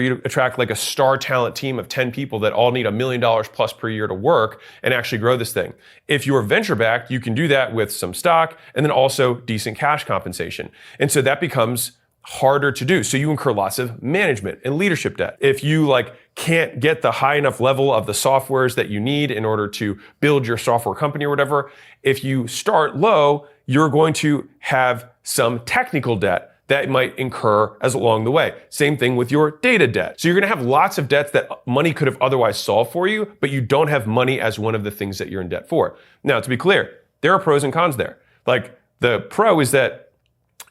you to attract like a star talent team of 10 people that all need $1 million plus per year to work and actually grow this thing. If you're venture backed, you can do that with some stock and then also decent cash compensation. And so that becomes harder to do. So you incur lots of management and leadership debt. If you like can't get the high enough level of the softwares that you need in order to build your software company or whatever, if you start low, you're going to have some technical debt that might incur as along the way. Same thing with your data debt. So you're gonna have lots of debts that money could have otherwise solved for you, but you don't have money as one of the things that you're in debt for. Now, to be clear, there are pros and cons there. Like the pro is that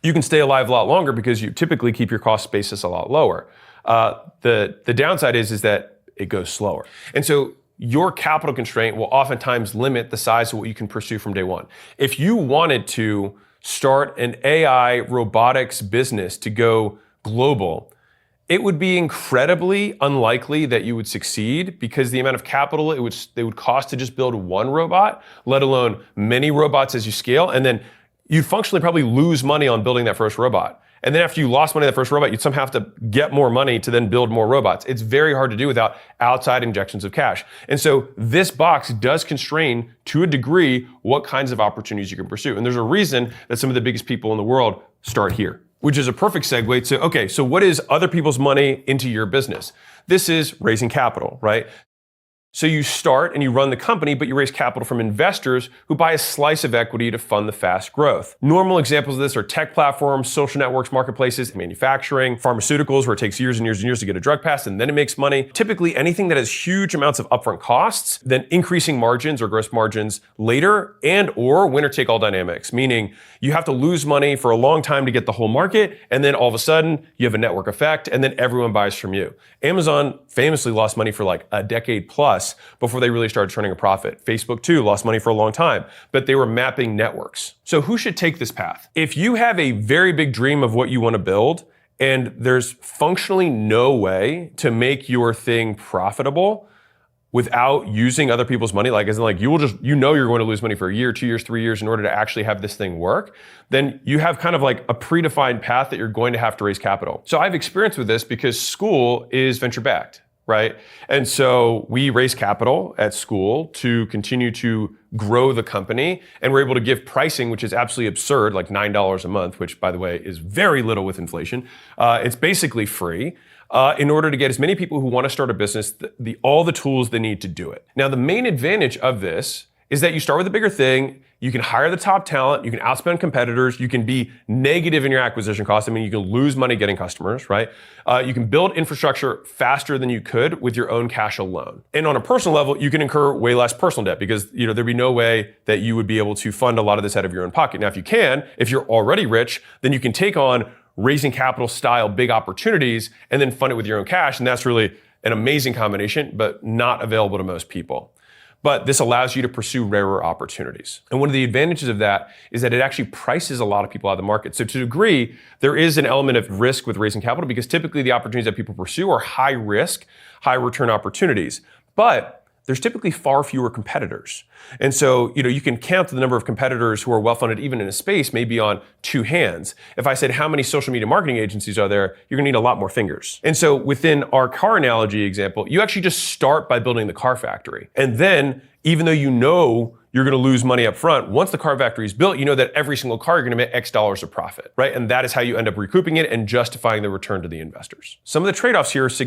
you can stay alive a lot longer because you typically keep your cost basis a lot lower. The downside is that it goes slower. And so your capital constraint will oftentimes limit the size of what you can pursue from day one. If you wanted to start an AI robotics business to go global, it would be incredibly unlikely that you would succeed because the amount of capital it would cost to just build one robot, let alone many robots as you scale, and then you'd functionally probably lose money on building that first robot. And then after you lost money on that first robot, you'd somehow have to get more money to then build more robots. It's very hard to do without outside injections of cash. And so this box does constrain, to a degree, what kinds of opportunities you can pursue. And there's a reason that some of the biggest people in the world start here, which is a perfect segue to, okay, so what is other people's money into your business? This is raising capital, right? So you start and you run the company, but you raise capital from investors who buy a slice of equity to fund the fast growth. Normal examples of this are tech platforms, social networks, marketplaces, manufacturing, pharmaceuticals, where it takes years and years and years to get a drug passed and then it makes money. Typically anything that has huge amounts of upfront costs, then increasing margins or gross margins later, and or winner take all dynamics, meaning you have to lose money for a long time to get the whole market, and then all of a sudden you have a network effect and then everyone buys from you. Amazon famously lost money for like a decade plus before they really started turning a profit. Facebook too lost money for a long time, but they were mapping networks. So who should take this path? If you have a very big dream of what you want to build and there's functionally no way to make your thing profitable without using other people's money, like as in like you're going to lose money for a year, 2 years, 3 years in order to actually have this thing work, then you have kind of like a predefined path that you're going to have to raise capital. So I've experience with this because school is venture backed, right? And so we raise capital at school to continue to grow the company, and we're able to give pricing, which is absolutely absurd, like $9 a month, which by the way is very little with inflation. It's basically free. In order to get as many people who want to start a business, all the tools they need to do it. Now, the main advantage of this is that you start with a bigger thing, you can hire the top talent, you can outspend competitors, you can be negative in your acquisition costs. I mean, you can lose money getting customers, right? You can build infrastructure faster than you could with your own cash alone. And on a personal level, you can incur way less personal debt because there'd be no way that you would be able to fund a lot of this out of your own pocket. Now, if you're already rich, then you can take on raising capital style big opportunities and then fund it with your own cash. And that's really an amazing combination, but not available to most people. But this allows you to pursue rarer opportunities. And one of the advantages of that is that it actually prices a lot of people out of the market. So to a degree, there is an element of risk with raising capital because typically the opportunities that people pursue are high risk, high return opportunities. But there's typically far fewer competitors. And so, you can count the number of competitors who are well-funded even in a space maybe on two hands. If I said how many social media marketing agencies are there, you're gonna need a lot more fingers. And so within our car analogy example, you actually just start by building the car factory. And then, even though you're gonna lose money up front, once the car factory is built, you know that every single car you're gonna make X dollars of profit, right? And that is how you end up recouping it and justifying the return to the investors. Some of the trade-offs here are